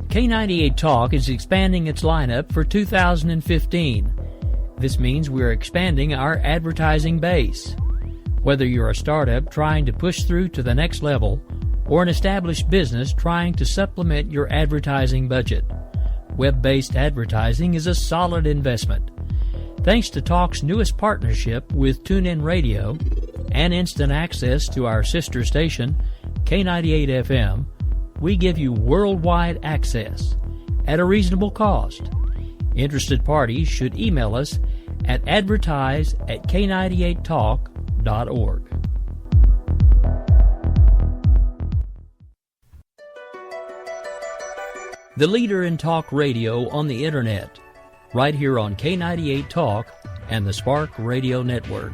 K98 Talk is expanding its lineup for 2015. This means we're expanding our advertising base. Whether you're a startup trying to push through to the next level or an established business trying to supplement your advertising budget, web-based advertising is a solid investment. Thanks to Talk's newest partnership with TuneIn Radio and instant access to our sister station, K98 FM, we give you worldwide access at a reasonable cost. Interested parties should email us at advertise@k98talk.org. The leader in talk radio on the Internet, right here on K98 Talk and the Spark Radio Network.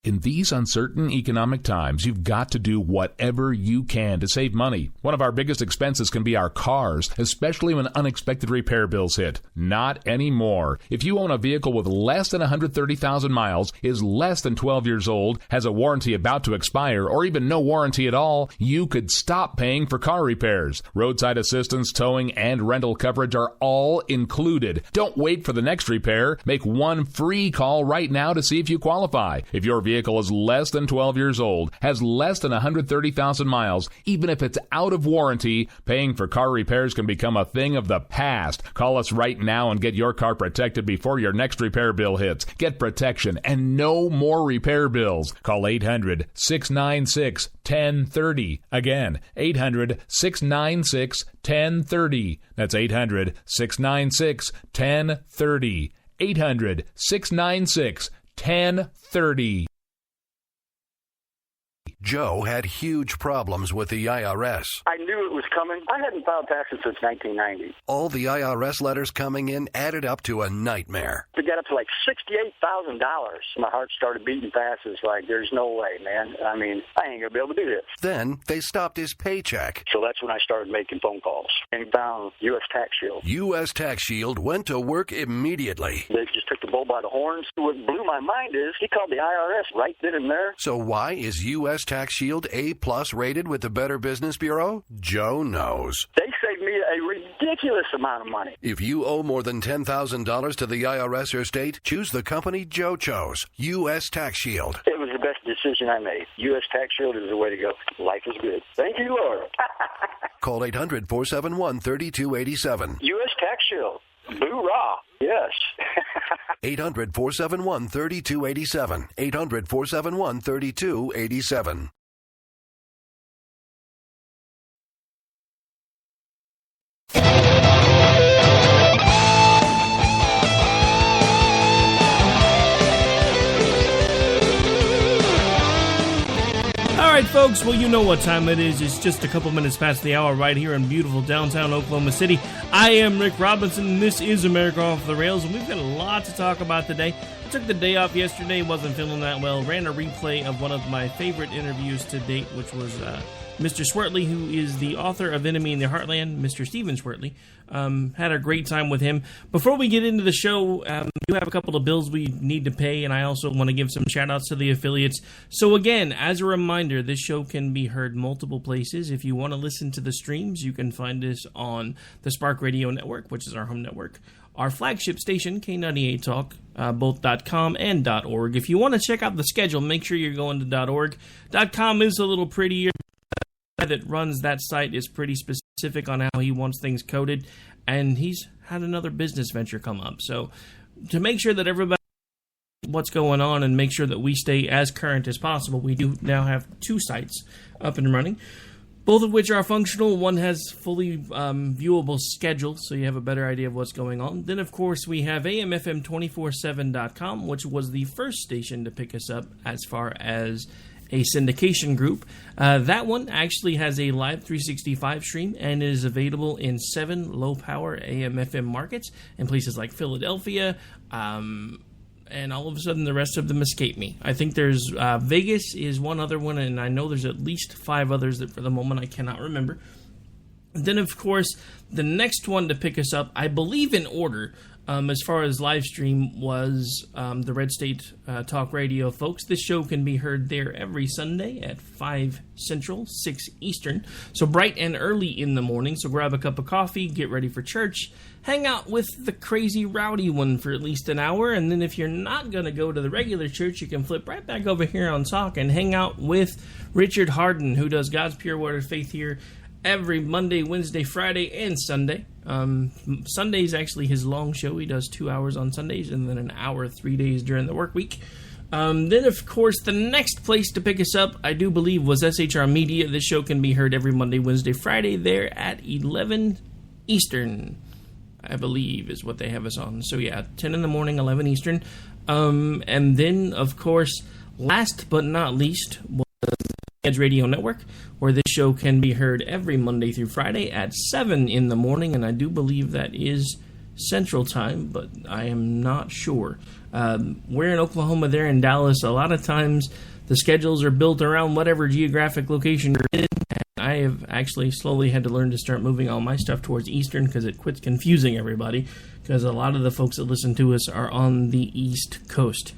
In these uncertain economic times, you've got to do whatever you can to save money. One of our biggest expenses can be our cars, especially when unexpected repair bills hit. Not anymore. If you own a vehicle with less than 130,000 miles, is less than 12 years old, has a warranty about to expire, or even no warranty at all, you could stop paying for car repairs. Roadside assistance, towing, and rental coverage are all included. Don't wait for the next repair. Make one free call right now to see if you qualify. If your vehicle is less than 12 years old, has less than 130,000 miles, even if it's out of warranty, paying for car repairs can become a thing of the past. Call us right now and get your car protected before your next repair bill hits. Get protection and no more repair bills. Call 800-696-1030. Again, 800-696-1030. That's 800-696-1030. 800-696-1030. Joe had huge problems with the IRS. I knew it was coming. I hadn't filed taxes since 1990. All the IRS letters coming in added up to a nightmare. It got up to like $68,000. My heart started beating fast. It's like, there's no way, man. I mean, I ain't going to be able to do this. Then they stopped his paycheck. So that's when I started making phone calls and found U.S. Tax Shield. U.S. Tax Shield went to work immediately. They just took the bull by the horns. What blew my mind is he called the IRS right then and there. So why is U.S. Tax Shield A+ rated with the Better Business Bureau? Joe knows. They saved me a ridiculous amount of money. If you owe more than $10,000 to the IRS or state, choose the company Joe chose, U.S. Tax Shield. It was the best decision I made. U.S. Tax Shield is the way to go. Life is good. Thank you, Lord. Call 800-471-3287. U.S. Tax Shield. Boo-rah. Yes. 800-471-3287. 800-471-3287. All right, folks, well, you know what time it is. It's just a couple minutes past the hour right here in beautiful downtown Oklahoma City. I am Rick Robinson, and this is America Off the Rails, and we've got a lot to talk about today. I took the day off yesterday, wasn't feeling that well, ran a replay of one of my favorite interviews to date, which was Mr. Swertley, who is the author of Enemy in the Heartland, Mr. Stephen Swertley. Had a great time with him. Before we get into the show, we have a couple of bills we need to pay, and I also want to give some shout-outs to the affiliates. So again, as a reminder, this show can be heard multiple places. If you want to listen to the streams, you can find us on the Spark Radio Network, which is our home network. Our flagship station, K98 Talk, both .com and .org. If you want to check out the schedule, make sure you're going to .org. .com is a little prettier. That runs that site is pretty specific on how he wants things coded, and he's had another business venture come up. So to make sure that everybody knows what's going on and make sure that we stay as current as possible, we do now have two sites up and running, both of which are functional. One has fully viewable schedules, so you have a better idea of what's going on. Then, of course, we have AMFM247.com, which was the first station to pick us up as far as a syndication group. That one actually has a live 365 stream and is available in 7 low-power AM/FM markets in places like Philadelphia, and all of a sudden the rest of them escape me. I think there's Vegas is one other one, and I know there's at least 5 others that for the moment I cannot remember. Then, of course, the next one to pick us up, I believe in order, as far as live stream, was the Red State Talk Radio, folks. This show can be heard there every Sunday at 5 Central, 6 Eastern. So bright and early in the morning. So grab a cup of coffee, get ready for church, hang out with the crazy rowdy one for at least an hour. And then if you're not going to go to the regular church, you can flip right back over here on Talk and hang out with Richard Harden, who does God's Pure Word of Faith here every Monday, Wednesday, Friday, and Sunday. Sunday is actually his long show. He does 2 hours on Sundays and then an hour 3 days during the work week. Then, of course, the next place to pick us up, I do believe, was SHR Media. This show can be heard every Monday, Wednesday, Friday there at 11 Eastern, I believe, is what they have us on. So, yeah, 10 in the morning, 11 Eastern. And then, of course, last but not least, Edge Radio Network, where this show can be heard every Monday through Friday at 7 in the morning, and I do believe that is Central Time, but I am not sure. We're in Oklahoma, they're in Dallas. A lot of times the schedules are built around whatever geographic location you're in. I have actually slowly had to learn to start moving all my stuff towards Eastern because it quits confusing everybody, because a lot of the folks that listen to us are on the East Coast.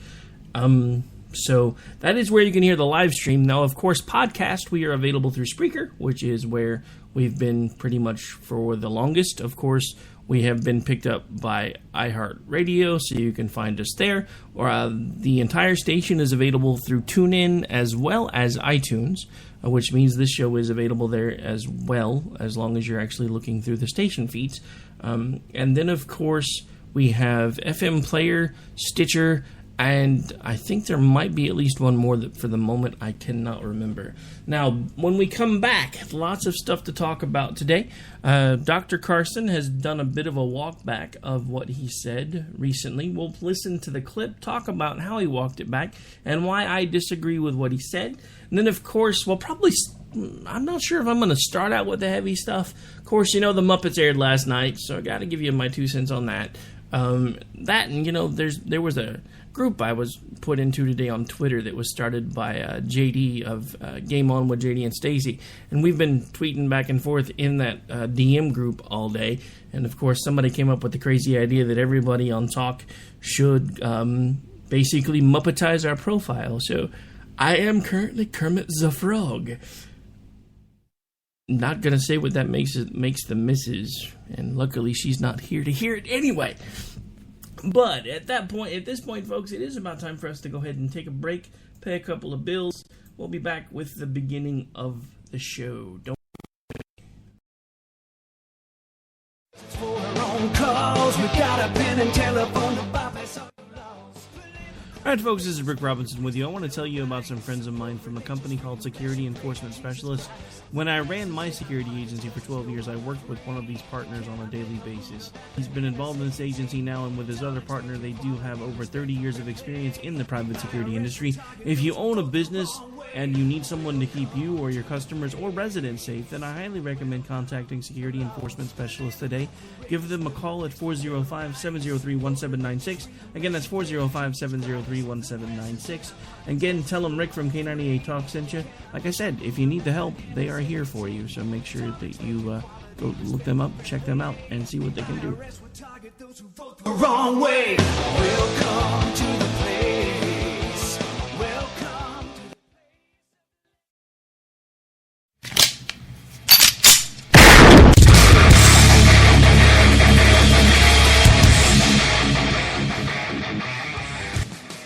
So that is where you can hear the live stream. Now, of course, podcast, we are available through Spreaker, which is where we've been pretty much for the longest. Of course, we have been picked up by iHeartRadio, so you can find us there. Or the entire station is available through TuneIn as well as iTunes, which means this show is available there as well, as long as you're actually looking through the station feeds. And then, of course, we have FM Player, Stitcher, and I think there might be at least one more that for the moment I cannot remember. Now, when we come back, lots of stuff to talk about today. Dr. Carson has done a bit of a walk back of what he said recently. We'll listen to the clip, talk about how he walked it back, and why I disagree with what he said. And then, of course, I'm not sure if I'm going to start out with the heavy stuff. Of course, the Muppets aired last night, so I got to give you my 2 cents on that. That, and there was a group I was put into today on Twitter that was started by JD of Game On with JD and Stacy, and we've been tweeting back and forth in that DM group all day. And of course, somebody came up with the crazy idea that everybody on Talk should basically Muppetize our profile. So I am currently Kermit the Frog. Not gonna say what that makes the missus, and luckily she's not here to hear it anyway. But at this point, folks, it is about time for us to go ahead and take a break, pay a couple of bills. We'll be back with the beginning of the show. Don't. For our own cause, we got a pen and telephone to bypass all the laws. Alright, folks, this is Rick Robinson with you. I want to tell you about some friends of mine from a company called Security Enforcement Specialists. When I ran my security agency for 12 years, I worked with one of these partners on a daily basis. He's been involved in this agency now, and with his other partner, they do have over 30 years of experience in the private security industry. If you own a business and you need someone to keep you or your customers or residents safe, then I highly recommend contacting Security Enforcement Specialists today. Give them a call at 405-703-1796. Again, that's 405-703-1796. Again, tell them Rick from K98 Talk sent you. Like I said, if you need the help, they are here for you. So make sure that you go look them up, check them out, and see what they can do. The wrong way. Welcome to the place. Welcome to the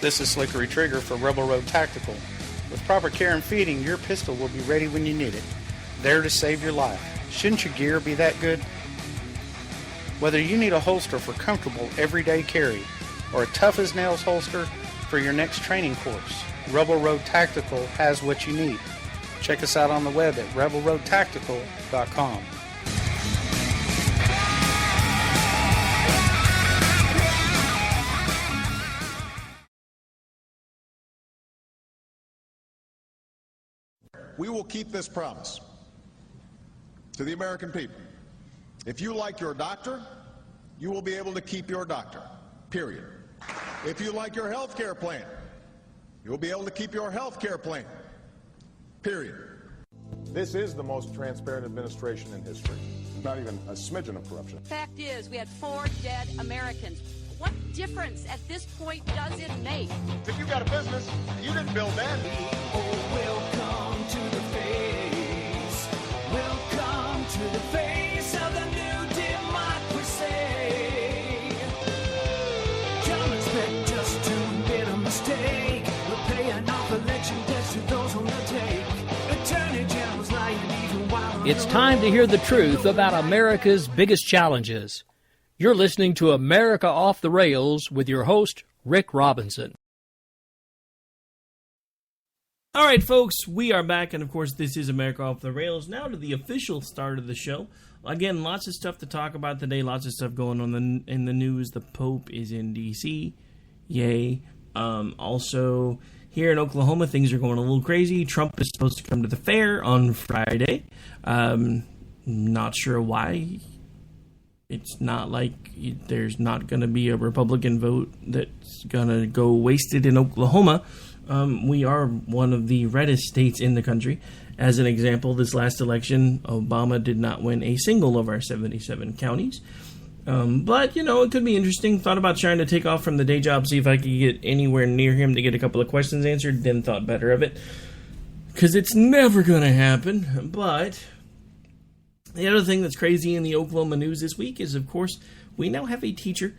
This is Slickery Trigger for Rebel Road Tactical. With proper care and feeding, your pistol will be ready when you need it. There to save your life. Shouldn't your gear be that good? Whether you need a holster for comfortable everyday carry or a tough-as-nails holster for your next training course, Rebel Road Tactical has what you need. Check us out on the web at rebelroadtactical.com. We will keep this promise to the American people. If you like your doctor, you will be able to keep your doctor, period. If you like your health care plan, you will be able to keep your health care plan, period. This is the most transparent administration in history. not even a smidgen of corruption. Fact is, we had 4 dead Americans. What difference at this point does it make? If you got a business, you didn't build that. Oh, welcome to the face. Welcome to the face of the new democracy. Don't expect us to admit a mistake. We're paying off election debts to those who undertake. Attorney General's lying even while It's time to hear the truth about America's biggest challenges. You're listening to America Off the Rails with your host, Rick Robinson. All right, folks, we are back, and of course, this is America Off the Rails. Now to the official start of the show. Again, lots of stuff to talk about today, lots of stuff going on in the news. The Pope is in D.C. Yay. Also, here in Oklahoma, things are going a little crazy. Trump is supposed to come to the fair on Friday. Not sure why. It's not like there's not going to be a Republican vote that's going to go wasted in Oklahoma. We are one of the reddest states in the country. As an example, this last election, Obama did not win a single of our 77 counties. But, it could be interesting. Thought about trying to take off from the day job, see if I could get anywhere near him to get a couple of questions answered. Then thought better of it. Because it's never going to happen. But the other thing that's crazy in the Oklahoma news this week is, of course, we now have a teacher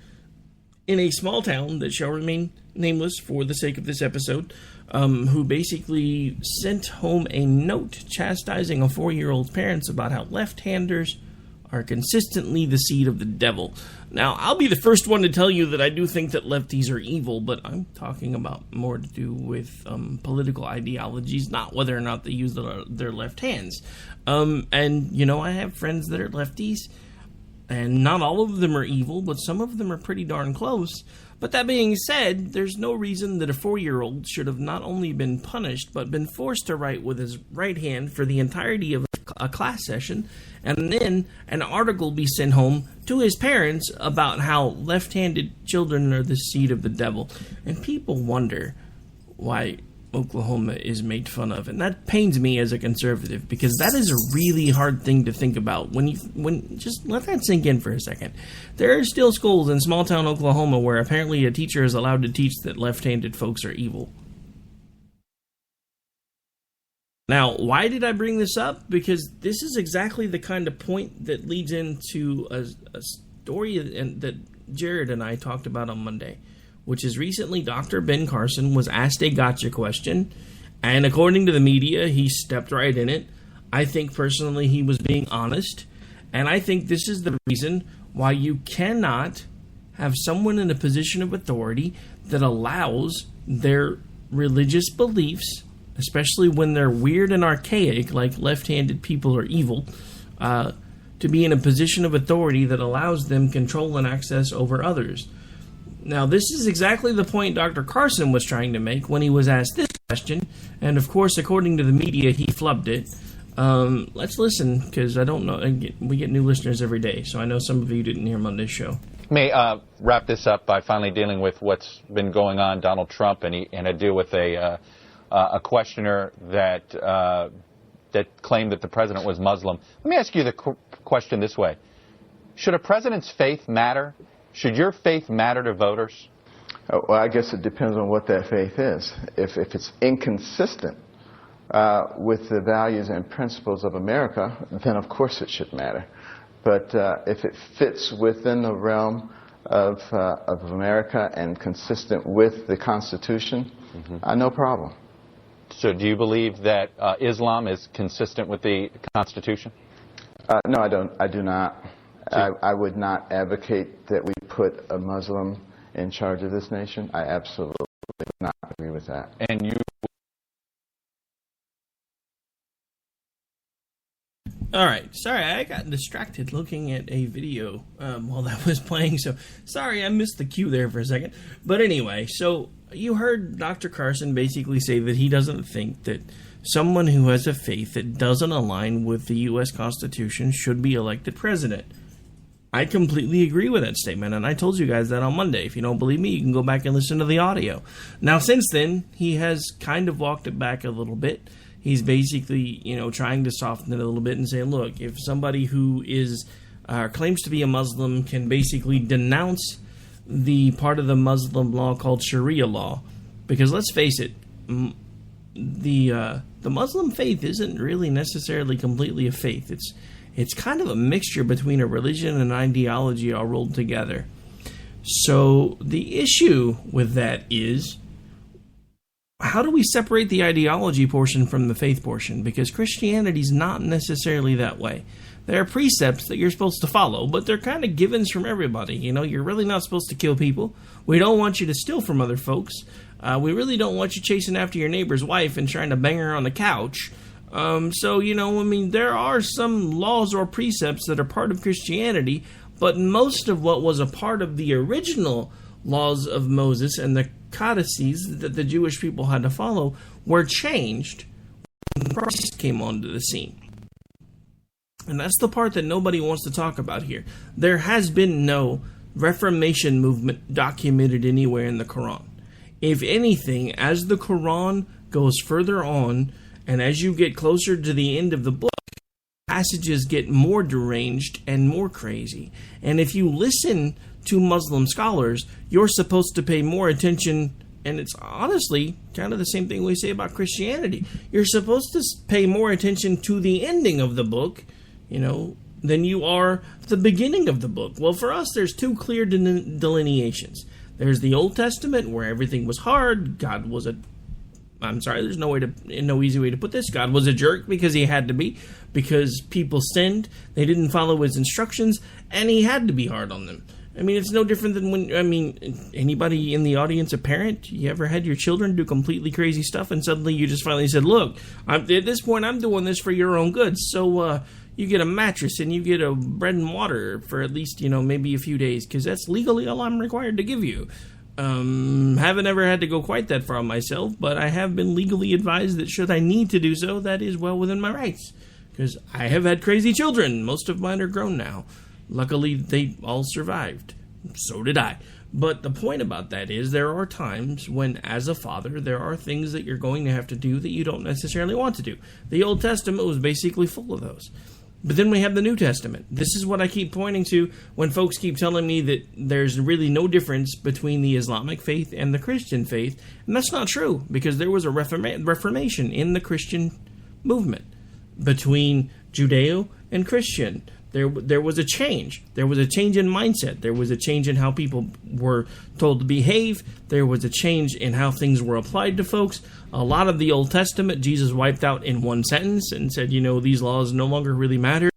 in a small town that shall remain nameless for the sake of this episode, who basically sent home a note chastising a 4-year-old's parents about how left-handers are consistently the seed of the devil. Now, I'll be the first one to tell you that I do think that lefties are evil, but I'm talking about more to do with political ideologies, not whether or not they use their left hands. And, I have friends that are lefties, and not all of them are evil, but some of them are pretty darn close. But that being said, there's no reason that a 4-year-old should have not only been punished, but been forced to write with his right hand for the entirety of a class session, and then an article be sent home to his parents about how left-handed children are the seed of the devil. And people wonder why Oklahoma is made fun of, and that pains me as a conservative, because that is a really hard thing to think about. When just let that sink in for a second. There are still schools in small town Oklahoma where apparently a teacher is allowed to teach that left-handed folks are evil. Now, why did I bring this up? Because this is exactly the kind of point that leads into a story that Jared and I talked about on Monday, which is recently Dr. Ben Carson was asked a gotcha question, and according to the media, he stepped right in it. I think personally he was being honest, and I think this is the reason why you cannot have someone in a position of authority that allows their religious beliefs, especially when they're weird and archaic, like left-handed people are evil, to be in a position of authority that allows them control and access over others. Now, this is exactly the point Dr. Carson was trying to make when he was asked this question, and of course, according to the media, he flubbed it. Let's listen, because I don't know, we get new listeners every day, so I know some of you didn't hear Monday's show. May wrap this up by finally dealing with what's been going on, Donald Trump, and I deal with a questioner that claimed that the president was Muslim. Let me ask you the question this way. Should a president's faith matter? Should your faith matter to voters? Well, I guess it depends on what that faith is. If it's inconsistent with the values and principles of America, then of course it should matter. But if it fits within the realm of America and consistent with the Constitution, no problem. So do you believe that Islam is consistent with the Constitution? No, I don't. I do not. I would not advocate that we put a Muslim in charge of this nation. I absolutely would not agree with that. And you... All right. Sorry, I got distracted looking at a video while that was playing, so sorry, I missed the cue there for a second. But anyway, so you heard Dr. Carson basically say that he doesn't think that someone who has a faith that doesn't align with the U.S. Constitution should be elected president. I completely agree with that statement, and I told you guys that on Monday. If you don't believe me, you can go back and listen to the audio. Now, since then, he has kind of walked it back a little bit. he's basically, trying to soften it a little bit and say, look, if somebody who is claims to be a Muslim can basically denounce the part of the Muslim law called Sharia law, because let's face it, the Muslim faith isn't really necessarily completely a faith. It's kind of a mixture between a religion and ideology all rolled together. So the issue with that is, how do we separate the ideology portion from the faith portion? Because Christianity's not necessarily that way. There are precepts that you're supposed to follow, but they're kind of givens from everybody. You're really not supposed to kill people. We don't want you to steal from other folks. We really don't want you chasing after your neighbor's wife and trying to bang her on the couch. There are some laws or precepts that are part of Christianity, but most of what was a part of the original laws of Moses and the codices that the Jewish people had to follow were changed when Christ came onto the scene. And that's the part that nobody wants to talk about here. There has been no Reformation movement documented anywhere in the Quran. If anything, as the Quran goes further on, and as you get closer to the end of the book, passages get more deranged and more crazy. And if you listen to Muslim scholars, you're supposed to pay more attention, and it's honestly kind of the same thing we say about Christianity. You're supposed to pay more attention to the ending of the book, than you are the beginning of the book. Well, for us, there's two clear delineations. There's the Old Testament, where everything was hard. There's no easy way to put this. God was a jerk because he had to be, because people sinned, they didn't follow his instructions, and he had to be hard on them. It's no different than anybody in the audience, a parent, you ever had your children do completely crazy stuff, and suddenly you just finally said, look, at this point, I'm doing this for your own good, so you get a mattress and you get a bread and water for at least, maybe a few days, because that's legally all I'm required to give you. Haven't ever had to go quite that far myself, but I have been legally advised that should I need to do so, that is well within my rights. Because I have had crazy children. Most of mine are grown now. Luckily, they all survived. So did I. But the point about that is, there are times when, as a father, there are things that you're going to have to do that you don't necessarily want to do. The Old Testament was basically full of those. But then we have the New Testament. This is what I keep pointing to when folks keep telling me that there's really no difference between the Islamic faith and the Christian faith. And that's not true, because there was a reformation in the Christian movement between Judeo and Christian. There was a change. There was a change in mindset. There was a change in how people were told to behave. There was a change in how things were applied to folks. A lot of the Old Testament, Jesus wiped out in one sentence and said, these laws no longer really matter.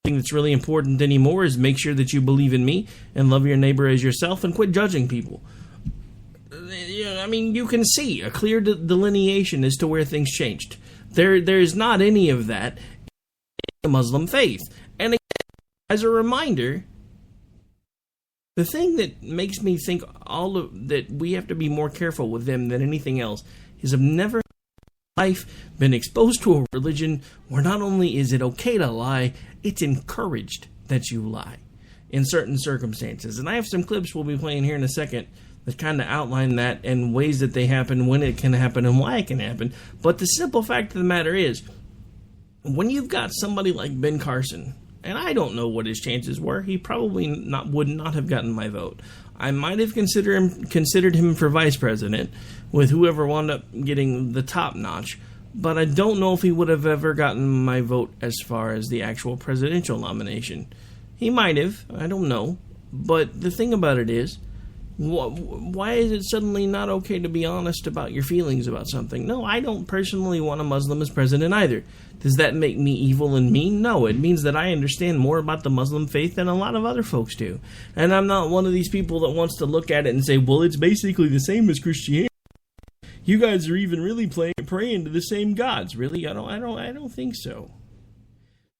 The thing that's really important anymore is make sure that you believe in me and love your neighbor as yourself and quit judging people. You can see a clear delineation as to where things changed. There's not any of that in the Muslim faith. And again, as a reminder, the thing that makes me think that we have to be more careful with them than anything else is I've never in my life been exposed to a religion where not only is it okay to lie, it's encouraged that you lie in certain circumstances. And I have some clips we'll be playing here in a second that kind of outline that and ways that they happen, when it can happen, and why it can happen. But the simple fact of the matter is, when you've got somebody like Ben Carson, and I don't know what his chances were, he probably would not have gotten my vote. I might have considered him for vice president with whoever wound up getting the top notch, but I don't know if he would have ever gotten my vote as far as the actual presidential nomination. He might have, I don't know, but the thing about it is, why is it suddenly not okay to be honest about your feelings about something? No, I don't personally want a Muslim as president either. Does that make me evil and mean? No, it means that I understand more about the Muslim faith than a lot of other folks do. And I'm not one of these people that wants to look at it and say, well, it's basically the same as Christianity. You guys are even really praying to the same gods. Really? I don't think so.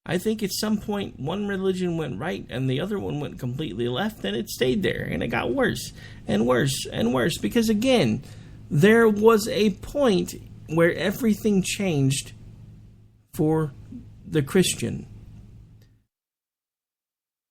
I think at some point one religion went right and the other one went completely left, and it stayed there, and it got worse and worse and worse, because again, there was a point where everything changed for the Christian.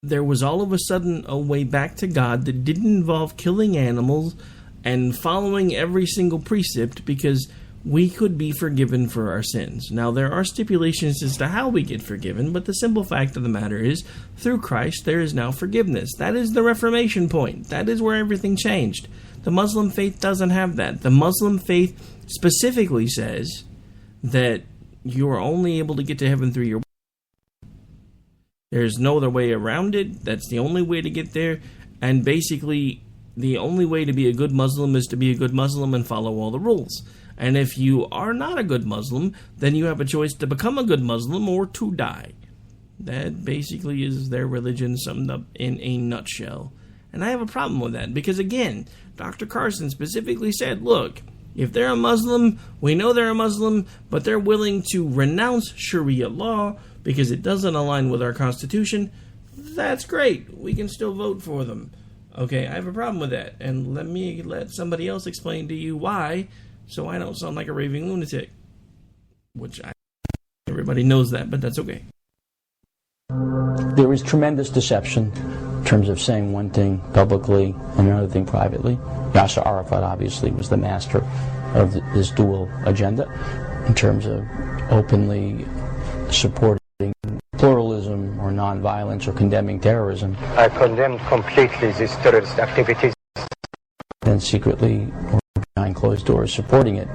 There was all of a sudden a way back to God that didn't involve killing animals and following every single precept, because we could be forgiven for our sins. Now, there are stipulations as to how we get forgiven, but the simple fact of the matter is, through Christ, there is now forgiveness. That is the Reformation point. That is where everything changed. The Muslim faith doesn't have that. The Muslim faith specifically says that you are only able to get to heaven through your works. There's no other way around it. That's the only way to get there. And basically, the only way to be a good Muslim is to be a good Muslim and follow all the rules. And if you are not a good Muslim, then you have a choice to become a good Muslim or to die. That basically is their religion summed up in a nutshell. And I have a problem with that because, again, Dr. Carson specifically said, look, if they're a Muslim, we know they're a Muslim, but they're willing to renounce Sharia law because it doesn't align with our Constitution, that's great. We can still vote for them. Okay, I have a problem with that. And let somebody else explain to you why, so I don't sound like a raving lunatic. Which everybody knows that, but that's okay. There is tremendous deception in terms of saying one thing publicly and another thing privately. Yasser Arafat obviously was the master of this dual agenda in terms of openly supporting pluralism or nonviolence or condemning terrorism. I condemn completely these terrorist activities. And secretly or behind closed doors supporting it.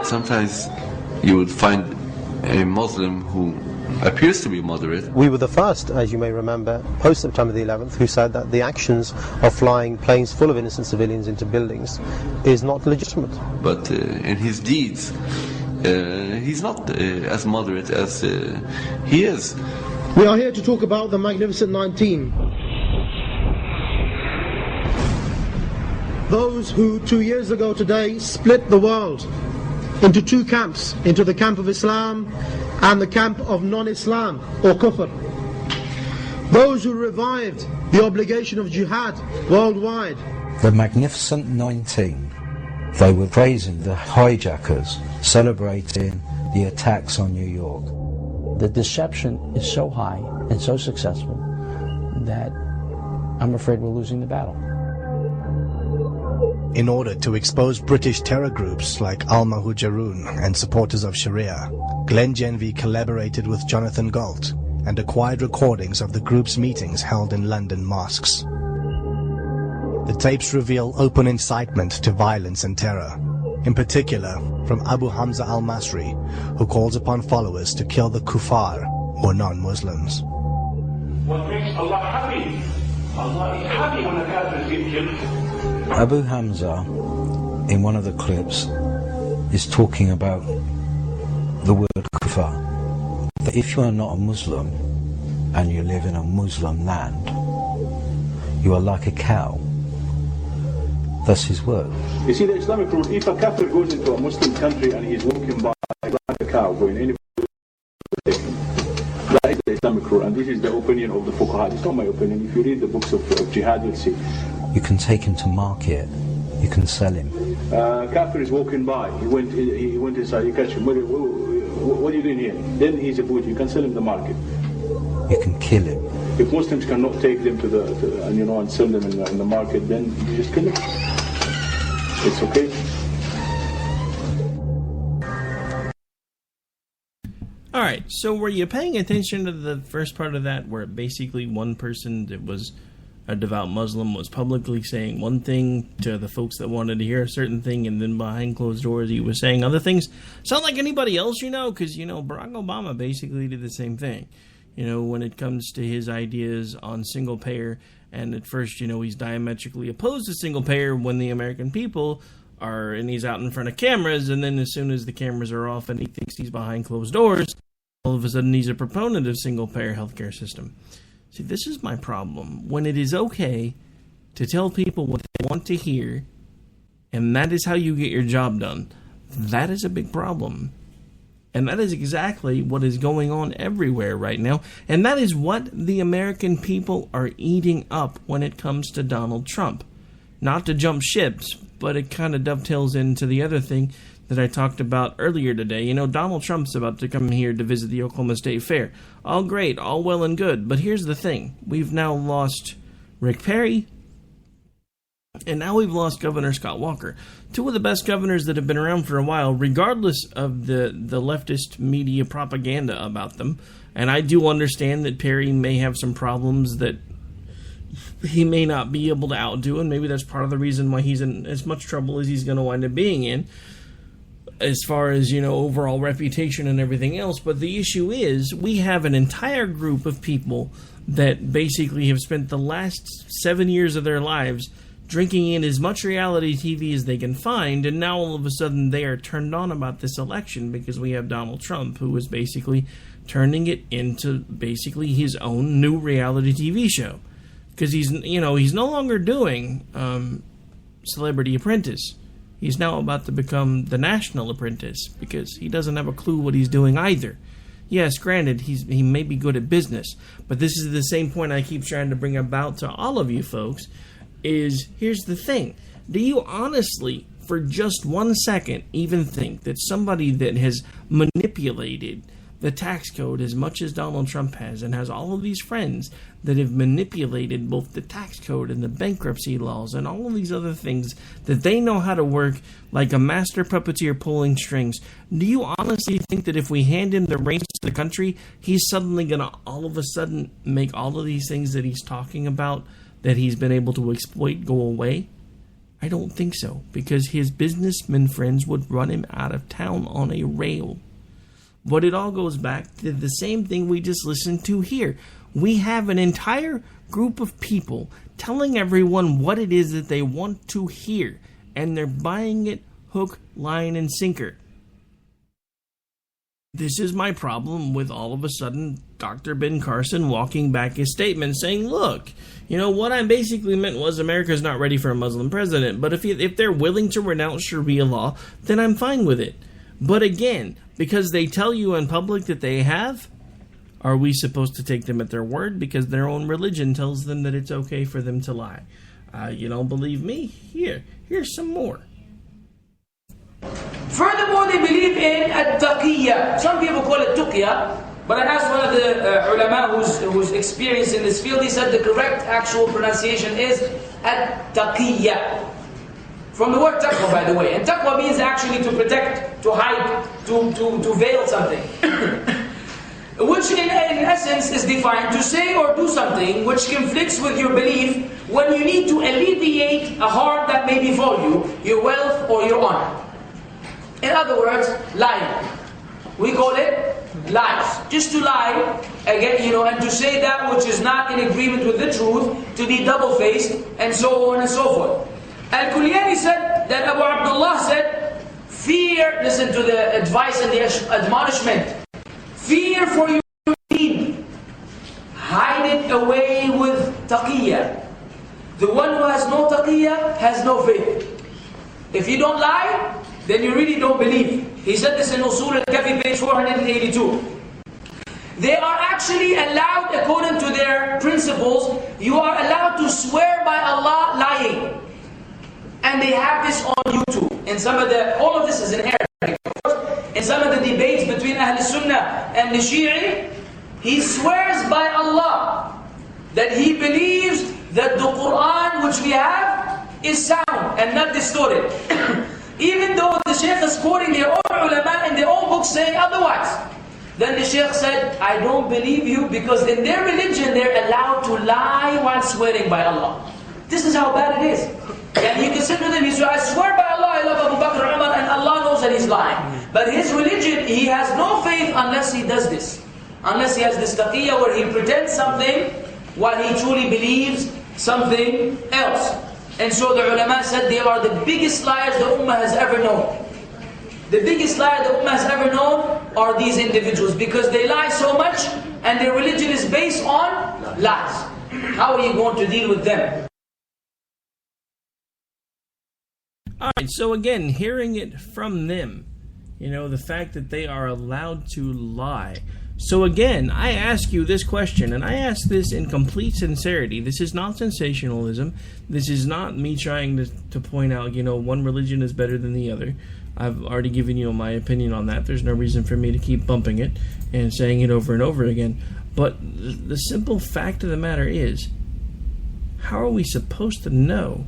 Sometimes you would find a Muslim who appears to be moderate. We were the first, as you may remember, post-September the 11th, who said that the actions of flying planes full of innocent civilians into buildings is not legitimate. But in his deeds, he's not as moderate as he is. We are here to talk about the Magnificent 19. Those who 2 years ago today split the world into two camps, into the camp of Islam and the camp of non-Islam or Kufr. Those who revived the obligation of jihad worldwide. The Magnificent 19. They were praising the hijackers, celebrating the attacks on New York. The deception is so high and so successful that I'm afraid we're losing the battle. In order to expose British terror groups like Al-Muhajirun and supporters of Sharia, Glenn Genvey collaborated with Jonathan Galt and acquired recordings of the group's meetings held in London mosques. The tapes reveal open incitement to violence and terror, in particular from Abu Hamza al-Masri, who calls upon followers to kill the kuffar, or non-Muslims. What makes Allah happy? Allah is happy when the Kafirs get killed. Abu Hamza, in one of the clips, is talking about the word kuffar. That if you are not a Muslim and you live in a Muslim land, you are like a cow. That's his word. You see the Islamic rule, if a kafir goes into a Muslim country and he's walking by like a cow going anywhere, that is the Islamic rule, and this is the opinion of the fuqaha. It's not my opinion. If you read the books of jihad, you'll see. You can take him to market, you can sell him. Kafir is walking by, he went inside, you catch him, what are you doing here? Then he's a booty, you can sell him the market. You can kill him. If Muslims cannot take them and sell them in the market, then you just kill them. It's okay. Alright, so were you paying attention to the first part of that, where basically one person that was a devout Muslim was publicly saying one thing to the folks that wanted to hear a certain thing, and then behind closed doors he was saying other things? Sound like anybody else, because, Barack Obama basically did the same thing. When it comes to his ideas on single payer, and at first, he's diametrically opposed to single payer when the American people are, and he's out in front of cameras, and then as soon as the cameras are off and he thinks he's behind closed doors, all of a sudden he's a proponent of single payer healthcare system. See, this is my problem. When it is okay to tell people what they want to hear, and that is how you get your job done, that is a big problem. And that is exactly what is going on everywhere right now. And that is what the American people are eating up when it comes to Donald Trump. Not to jump ships, but it kind of dovetails into the other thing that I talked about earlier today. Donald Trump's about to come here to visit the Oklahoma State Fair. All great, all well and good. But here's the thing. We've now lost Rick Perry. And now we've lost Governor Scott Walker. Two of the best governors that have been around for a while, regardless of the leftist media propaganda about them. And I do understand that Perry may have some problems that he may not be able to outdo, and maybe that's part of the reason why he's in as much trouble as he's going to wind up being in, as far as, overall reputation and everything else. But the issue is, we have an entire group of people that basically have spent the last 7 years of their lives drinking in as much reality TV as they can find, and now all of a sudden they are turned on about this election because we have Donald Trump, who is basically turning it into basically his own new reality TV show. Because he's no longer doing Celebrity Apprentice. He's now about to become the National Apprentice, because he doesn't have a clue what he's doing either. Yes, granted, he may be good at business, but this is the same point I keep trying to bring about to all of you folks, is here's the thing. Do you honestly, for just 1 second, even think that somebody that has manipulated the tax code as much as Donald Trump has, and has all of these friends that have manipulated both the tax code and the bankruptcy laws and all of these other things, that they know how to work like a master puppeteer pulling strings, do you honestly think that if we hand him the reins to the country, he's suddenly going to all of a sudden make all of these things that he's talking about that he's been able to exploit go away? I don't think so, because his businessmen friends would run him out of town on a rail. But it all goes back to the same thing we just listened to here. We have an entire group of people telling everyone what it is that they want to hear, and they're buying it hook, line, and sinker. This is my problem with all of a sudden Dr. Ben Carson walking back his statement saying, look, what I basically meant was America's not ready for a Muslim president, but if they're willing to renounce Sharia law, then I'm fine with it. But again, because they tell you in public that they have, are we supposed to take them at their word because their own religion tells them that it's okay for them to lie? You don't believe me? Here's some more. Furthermore, they believe in at-taqiyya. Some people call it tuqya, but I asked one of the ulama who's experienced in this field. He said the correct actual pronunciation is at-taqiyya. From the word taqwa, by the way. And taqwa means actually to protect, to hide, to veil something. Which in essence is defined to say or do something which conflicts with your belief when you need to alleviate a harm that may befall you, your wealth or your honor. In other words, lying. We call it lies. Just to lie, again, and to say that which is not in agreement with the truth, to be double-faced, and so on and so forth. Al-Kulyani said that Abu Abdullah said, fear, listen to the advice and the admonishment, fear for your deen, hide it away with taqiyya. The one who has no taqiyya has no faith. If you don't lie, then you really don't believe. He said this in Usul al-Kafi, page 482. They are actually allowed, according to their principles, you are allowed to swear by Allah lying. And they have this on YouTube. In some of all of this is in Arabic. In some of the debates between Ahl Sunnah and the Shi'i, he swears by Allah that he believes that the Quran which we have is sound and not distorted. Even though the Shaykh is quoting their own ulama in their own books saying otherwise. Then the Shaykh said, I don't believe you, because in their religion they're allowed to lie while swearing by Allah. This is how bad it is. And you can sit with him, he says, I swear by Allah I love Abu Bakr Umar, and Allah knows that he's lying. But his religion, he has no faith unless he does this. Unless he has this taqiyya where he pretends something while he truly believes something else. And so the ulama said they are the biggest liars the ummah has ever known. The biggest liar the ummah has ever known are these individuals, because they lie so much and their religion is based on lies. How are you going to deal with them? Alright, so again, hearing it from them, the fact that they are allowed to lie. So again, I ask you this question, and I ask this in complete sincerity. This is not sensationalism. This is not me trying to point out, one religion is better than the other. I've already given you my opinion on that. There's no reason for me to keep bumping it and saying it over and over again. But the simple fact of the matter is, how are we supposed to know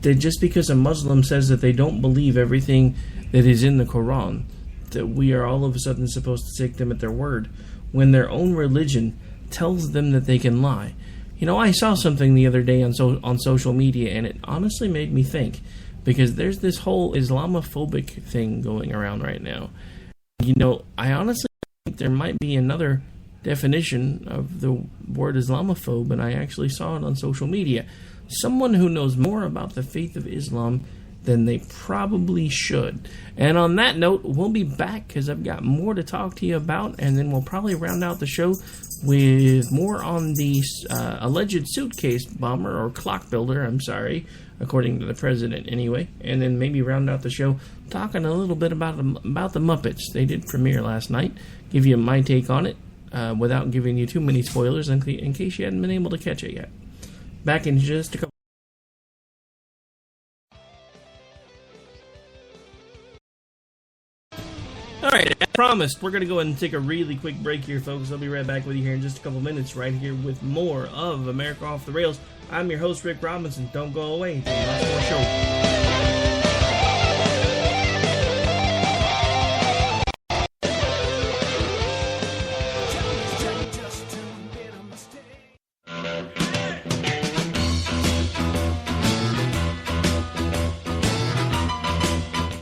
that just because a Muslim says that they don't believe everything that is in the Quran, that we are all of a sudden supposed to take them at their word, when their own religion tells them that they can lie. You know, I saw something the other day on social media, and it honestly made me think, because there's this whole Islamophobic thing going around right now. You know, I honestly think there might be another definition of the word Islamophobe, and I actually saw it on social media. Someone who knows more about the faith of Islam than they probably should. And on that note, we'll be back because I've got more to talk to you about, and then we'll probably round out the show with more on the alleged suitcase bomber, or clock builder, I'm sorry, according to the president anyway, and then maybe round out the show talking a little bit about the Muppets. They did premiere last night. Give you my take on it without giving you too many spoilers in case you hadn't been able to catch it yet. Back in just a couple. Alright, as promised, we're going to go ahead and take a really quick break here, folks. I'll be right back with you here in just a couple minutes, right here with more of America Off the Rails. I'm your host, Rick Robinson. Don't go away. There's lots more show.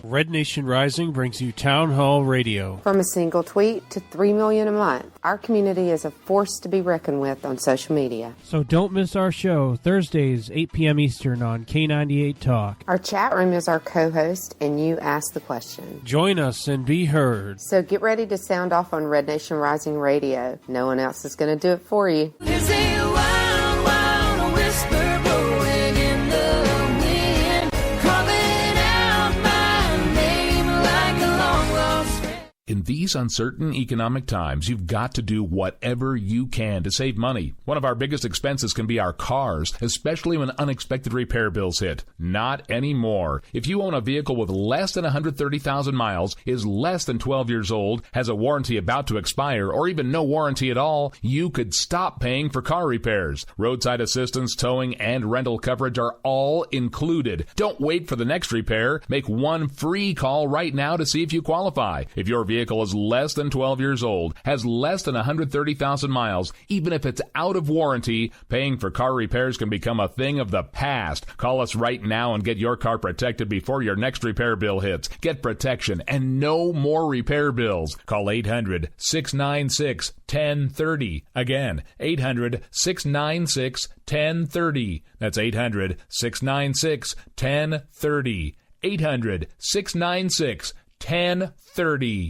Red Nation Rising brings you Town Hall Radio. From a single tweet to 3 million a month, our community is a force to be reckoned with on social media. So don't miss our show, Thursdays, 8 p.m. Eastern on K98 Talk. Our chat room is our co-host, and you ask the question. Join us and be heard. So get ready to sound off on Red Nation Rising Radio. No one else is going to do it for you. There's a wild, wild whisper blowing in the wind, calling out my name like a long lost friend. In these uncertain economic times, you've got to do whatever you can to save money. One of our biggest expenses can be our cars, especially when unexpected repair bills hit. Not anymore. If you own a vehicle with less than 130,000 miles, is less than 12 years old, has a warranty about to expire, or even no warranty at all, you could stop paying for car repairs. Roadside assistance, towing, and rental coverage are all included. Don't wait for the next repair. Make one free call right now to see if you qualify. If your vehicle is less than 12 years old, has less than 130,000 miles, even if it's out of warranty, paying for car repairs can become a thing of the past. Call us right now and get your car protected before your next repair bill hits. Get protection and no more repair bills. Call 800-696-1030. Again, 800-696-1030. That's 800-696-1030. 800-696-1030.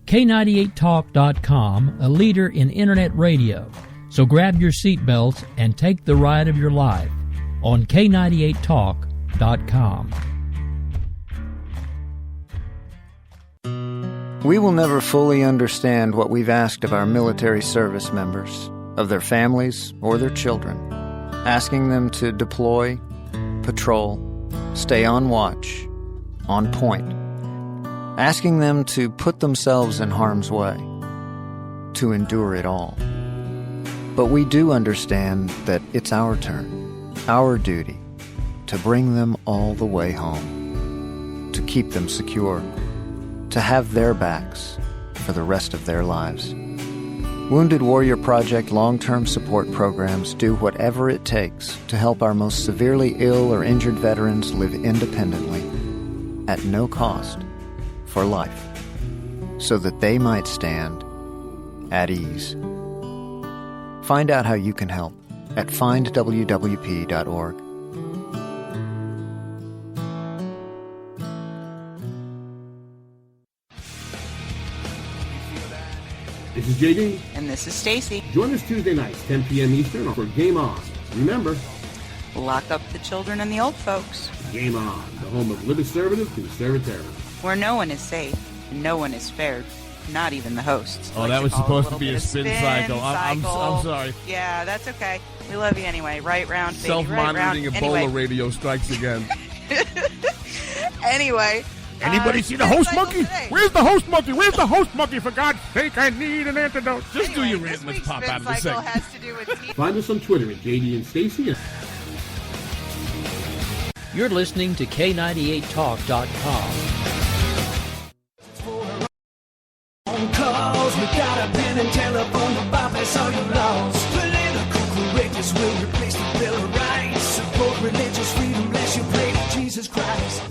K98Talk.com, a leader in internet radio. So grab your seatbelts and take the ride of your life on K98Talk.com. We will never fully understand what we've asked of our military service members, of their families or their children, asking them to deploy, patrol, stay on watch, on point, asking them to put themselves in harm's way, to endure it all. But we do understand that it's our turn, our duty, to bring them all the way home, to keep them secure, to have their backs for the rest of their lives. Wounded Warrior Project long-term support programs do whatever it takes to help our most severely ill or injured veterans live independently, at no cost, for life, so that they might stand at ease. Find out how you can help at findwwp.org. This is JD. And this is Stacy. Join us Tuesday nights, 10 p.m. Eastern for Game On. Remember, lock up the children and the old folks. Game On, the home of conservative conservatism. Where no one is safe, and no one is spared, not even the hosts. Oh, that was supposed to be a spin cycle. I'm sorry. Yeah, that's okay. We love you anyway. Right round, baby. Self-monitoring right Ebola radio strikes again. Anyway. Anybody see the host monkey? Where's the host monkey? Where's the host monkey? For God's sake, I need an antidote. Just do your rant. Let's pop out of the segment. Has to do with Find us on Twitter at JD and Stacy. You're listening to K98Talk.com. On calls, we got a pen and telephone to bypass all your laws. Political courageous will replace the Bill of Rights. Support religious freedom, bless you, pray to Jesus Christ.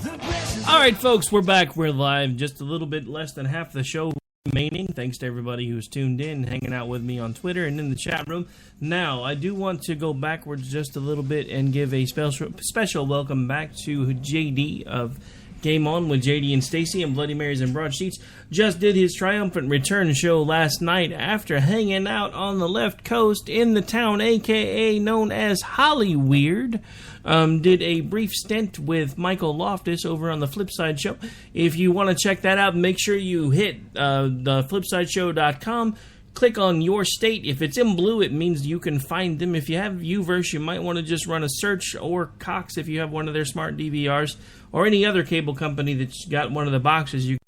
All right, folks, we're back. We're live. Just a little bit less than half the show remaining. Thanks to everybody who's tuned in, hanging out with me on Twitter and in the chat room. Now, I do want to go backwards just a little bit and give a special welcome back to JD of Game On with JD and Stacy and Bloody Marys and Broadsheets. Just did his triumphant return show last night after hanging out on the left coast in the town, a.k.a. known as Hollyweird. Did a brief stint with Michael Loftus over on the Flipside Show. If you want to check that out, make sure you hit the flipsideshow.com. Click on your state. If it's in blue, it means you can find them. If you have Uverse, you might want to just run a search, or Cox if you have one of their smart DVRs, or any other cable company that's got one of the boxes you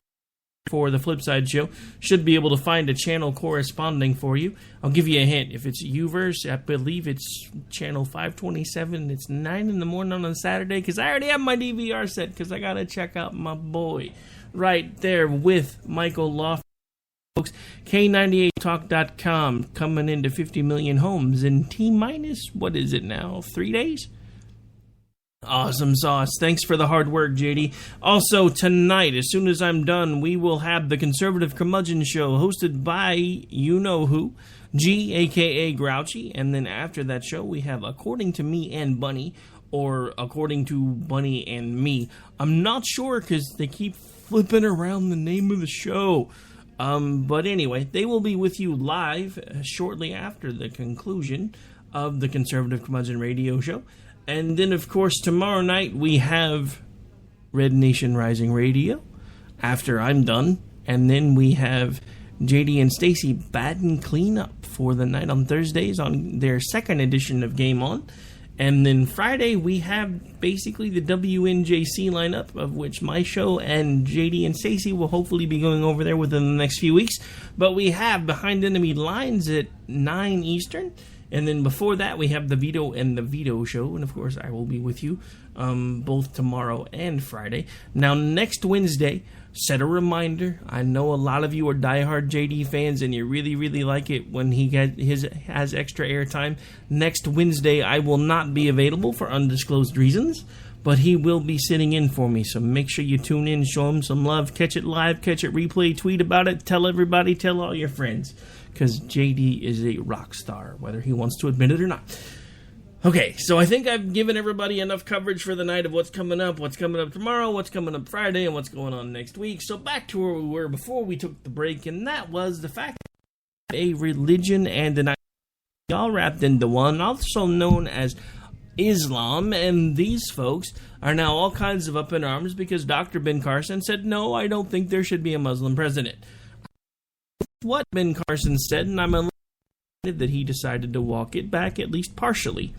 for the Flipside Show should be able to find a channel corresponding for you. I'll give you a hint. If it's Uverse, I believe it's channel 527. It's 9 in the morning on a Saturday, because I already have my DVR set, because I got to check out my boy right there with Michael Loftus. Folks, K98Talk.com coming into 50 million homes in T-minus, what is it now, 3 days? Awesome sauce. Thanks for the hard work, JD. Also, tonight, as soon as I'm done, we will have the Conservative Curmudgeon Show hosted by you-know-who, G, a.k.a. Grouchy. And then after that show, we have According to Me and Bunny, or According to Bunny and Me. I'm not sure because they keep flipping around the name of the show. But anyway, they will be with you live shortly after the conclusion of the Conservative Curmudgeon Radio Show. And then, of course, tomorrow night we have Red Nation Rising Radio after I'm done. And then we have JD and Stacy batting cleanup for the night on Thursdays on their second edition of Game On. And then Friday we have basically the WNJC lineup, of which my show and JD and Stacy will hopefully be going over there within the next few weeks. But we have Behind Enemy Lines at 9 Eastern. And then before that, we have the Vito and the Vito Show. And, of course, I will be with you both tomorrow and Friday. Now, next Wednesday, set a reminder. I know a lot of you are diehard JD fans, and you really, really like it when he has extra airtime. Next Wednesday, I will not be available for undisclosed reasons, but he will be sitting in for me. So make sure you tune in, show him some love, catch it live, catch it replay, tweet about it, tell everybody, tell all your friends. Because JD is a rock star, whether he wants to admit it or not. Okay, so I think I've given everybody enough coverage for the night of what's coming up tomorrow, what's coming up Friday, and what's going on next week. So back to where we were before we took the break, and that was the fact that a religion and an ideology all wrapped into one, also known as Islam, and these folks are now all kinds of up in arms because Dr. Ben Carson said, no, I don't think there should be a Muslim president. What Ben Carson said, and I'm elated that he decided to walk it back, at least partially.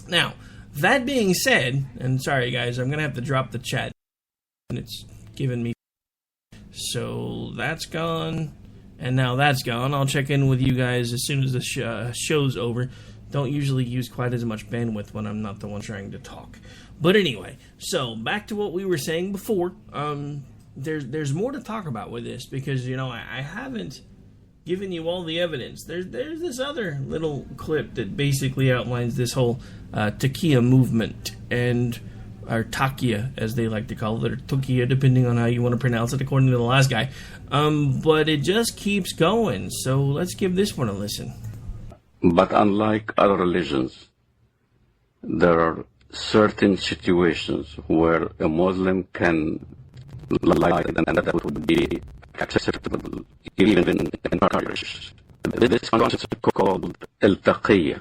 Now, that being said, and sorry guys, I'm going to have to drop the chat, and it's giving me... So, that's gone, and now that's gone. I'll check in with you guys as soon as the show's over. Don't usually use quite as much bandwidth when I'm not the one trying to talk. But anyway, so, back to what we were saying before. There's more to talk about with this, because, you know, I haven't given you all the evidence. There's this other little clip that basically outlines this whole Taqiyya movement, or Taqiyya, as they like to call it, or Taqiyya, depending on how you want to pronounce it, according to the last guy. But it just keeps going, so let's give this one a listen. But unlike other religions, there are certain situations where a Muslim can lie, and that would be acceptable even in Parish. This concept is called al-taqiyya.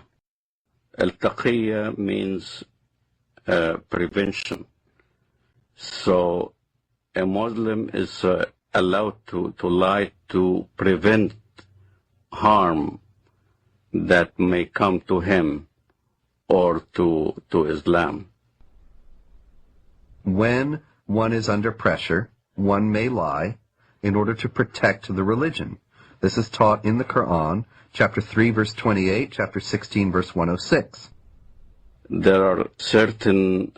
Al-taqiyya means prevention. So a Muslim is allowed to lie to prevent harm that may come to him or to Islam. When one is under pressure, one may lie in order to protect the religion. This is taught in the Quran, chapter 3, verse 28, chapter 16, verse 106. there are certain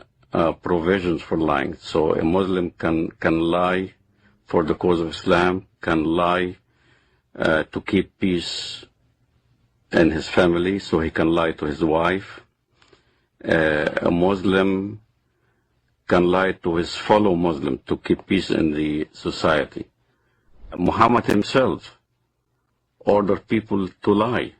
provisions for lying. So a Muslim can lie for the cause of Islam, can lie to keep peace in his family, so he can lie to his wife. A Muslim can lie to his fellow Muslim to keep peace in the society. Muhammad himself ordered people to lie.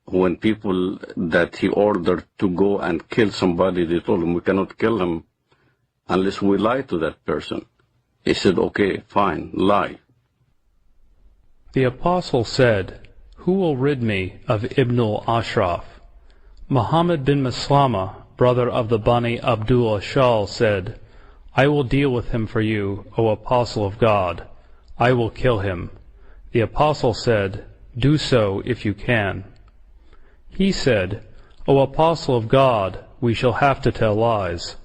When people that he ordered to go and kill somebody, they told him, we cannot kill him unless we lie to that person. He said, okay, fine, lie. The apostle said, "Who will rid me of Ibn al-Ashraf?" Muhammad bin Maslama, brother of the Bani Abdul Ashal, said, "I will deal with him for you, O apostle of God. I will kill him." The apostle said, "Do so if you can." He said, "O apostle of God, we shall have to tell lies."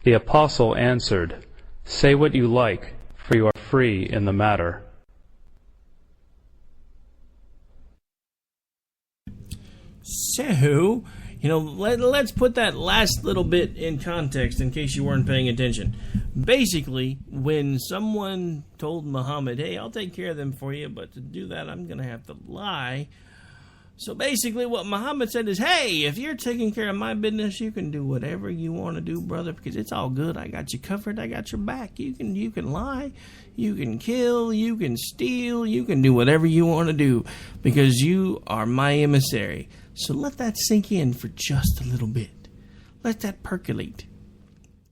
The apostle answered, "Say what you like, for you are free in the matter." So, let's put that last little bit in context in case you weren't paying attention. Basically, when someone told Muhammad, hey, I'll take care of them for you, but to do that, I'm going to have to lie. So basically what Muhammad said is, hey, if you're taking care of my business, you can do whatever you want to do, brother, because it's all good. I got you covered. I got your back. You can lie. You can kill. You can steal. You can do whatever you want to do because you are my emissary. So let that sink in for just a little bit. Let that percolate.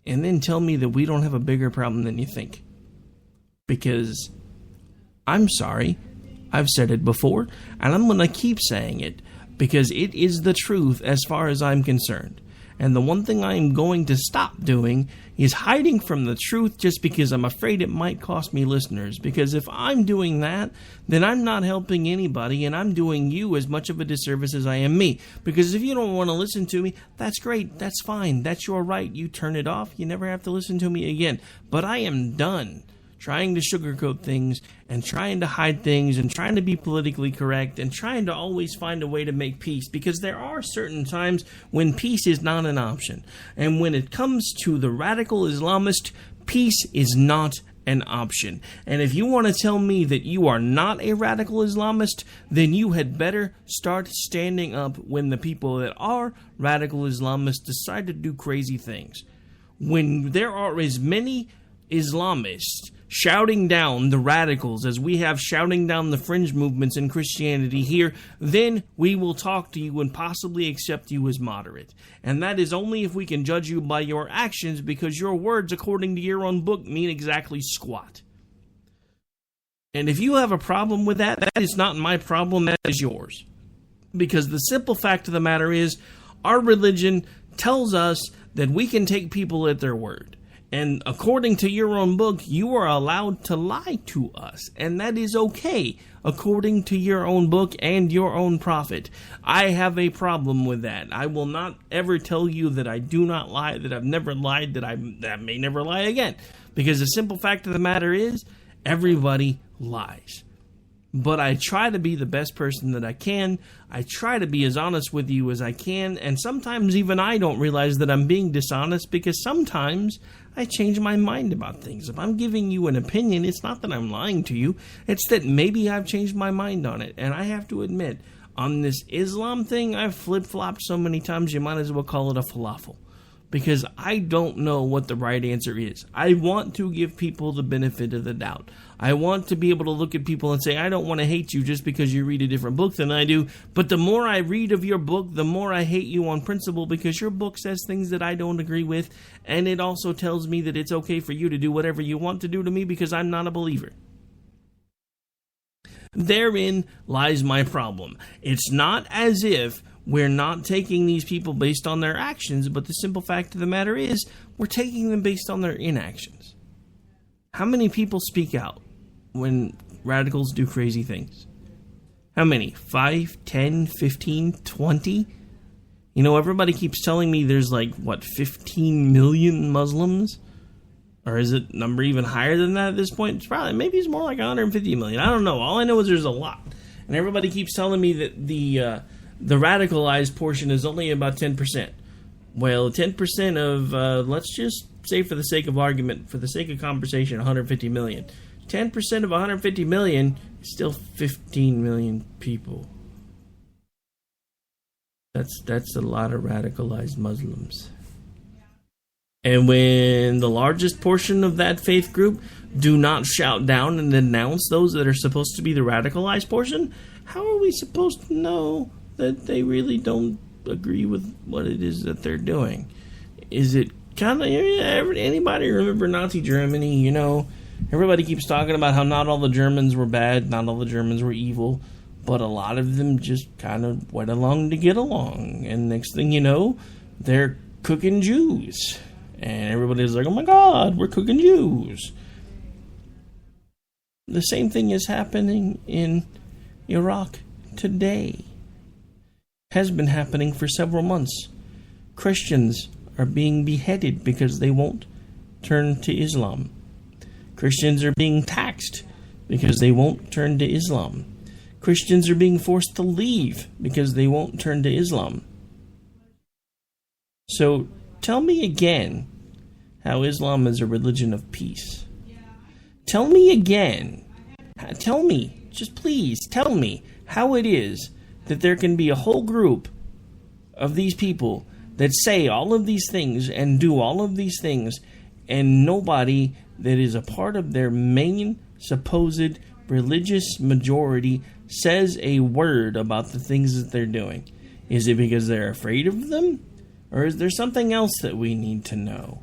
And then tell me that we don't have a bigger problem than you think. Because I'm sorry. I've said it before, and I'm going to keep saying it because it is the truth as far as I'm concerned. And the one thing I'm going to stop doing is hiding from the truth just because I'm afraid it might cost me listeners. Because if I'm doing that, then I'm not helping anybody, and I'm doing you as much of a disservice as I am me. Because if you don't want to listen to me, that's great. That's fine. That's your right. You turn it off. You never have to listen to me again. But I am done trying to sugarcoat things and trying to hide things and trying to be politically correct and trying to always find a way to make peace, because there are certain times when peace is not an option. And when it comes to the radical Islamist, peace is not an option. And if you want to tell me that you are not a radical Islamist, then you had better start standing up when the people that are radical Islamists decide to do crazy things. When there are as many Islamists shouting down the radicals as we have shouting down the fringe movements in Christianity here, then we will talk to you and possibly accept you as moderate. And that is only if we can judge you by your actions, because your words, according to your own book, mean exactly squat. And if you have a problem with that, that is not my problem, that is yours. Because the simple fact of the matter is, our religion tells us that we can take people at their word. And according to your own book, you are allowed to lie to us. And that is okay, according to your own book and your own prophet. I have a problem with that. I will not ever tell you that I do not lie, that I've never lied, that I may never lie again. Because the simple fact of the matter is, everybody lies. But I try to be the best person that I can. I try to be as honest with you as I can. And sometimes even I don't realize that I'm being dishonest, because sometimes I change my mind about things. If I'm giving you an opinion, it's not that I'm lying to you. It's that maybe I've changed my mind on it. And I have to admit, on this Islam thing, I've flip-flopped so many times, you might as well call it a falafel. Because I don't know what the right answer is. I want to give people the benefit of the doubt. I want to be able to look at people and say, I don't want to hate you just because you read a different book than I do. But the more I read of your book, the more I hate you on principle, because your book says things that I don't agree with. And it also tells me that it's okay for you to do whatever you want to do to me because I'm not a believer. Therein lies my problem. It's not as if we're not taking these people based on their actions, but the simple fact of the matter is, we're taking them based on their inactions. How many people speak out when radicals do crazy things? How many? 5, 10, 15, 20? You know, everybody keeps telling me there's 15 million Muslims? Or is it number even higher than that at this point? Maybe it's more like 150 million. I don't know. All I know is there's a lot. And everybody keeps telling me that the radicalized portion is only about 10%. Well, 10% of, let's just say for the sake of argument, for the sake of conversation, 150 million. 10% of 150 million is still 15 million people. That's a lot of radicalized Muslims. And when the largest portion of that faith group do not shout down and denounce those that are supposed to be the radicalized portion, how are we supposed to know that they really don't agree with what it is that they're doing? Is it kind of, anybody remember Nazi Germany? You know, everybody keeps talking about how not all the Germans were bad, not all the Germans were evil, but a lot of them just kind of went along to get along. And next thing you know, they're cooking Jews. And everybody's like, oh my God, we're cooking Jews. The same thing is happening in Iraq today. Has been happening for several months. Christians are being beheaded because they won't turn to Islam. Christians are being taxed because they won't turn to Islam. Christians are being forced to leave because they won't turn to Islam. So tell me again how Islam is a religion of peace. Tell me again. Tell me, just please tell me how it is that there can be a whole group of these people that say all of these things and do all of these things, and nobody that is a part of their main supposed religious majority says a word about the things that they're doing. Is it because they're afraid of them? Or is there something else that we need to know?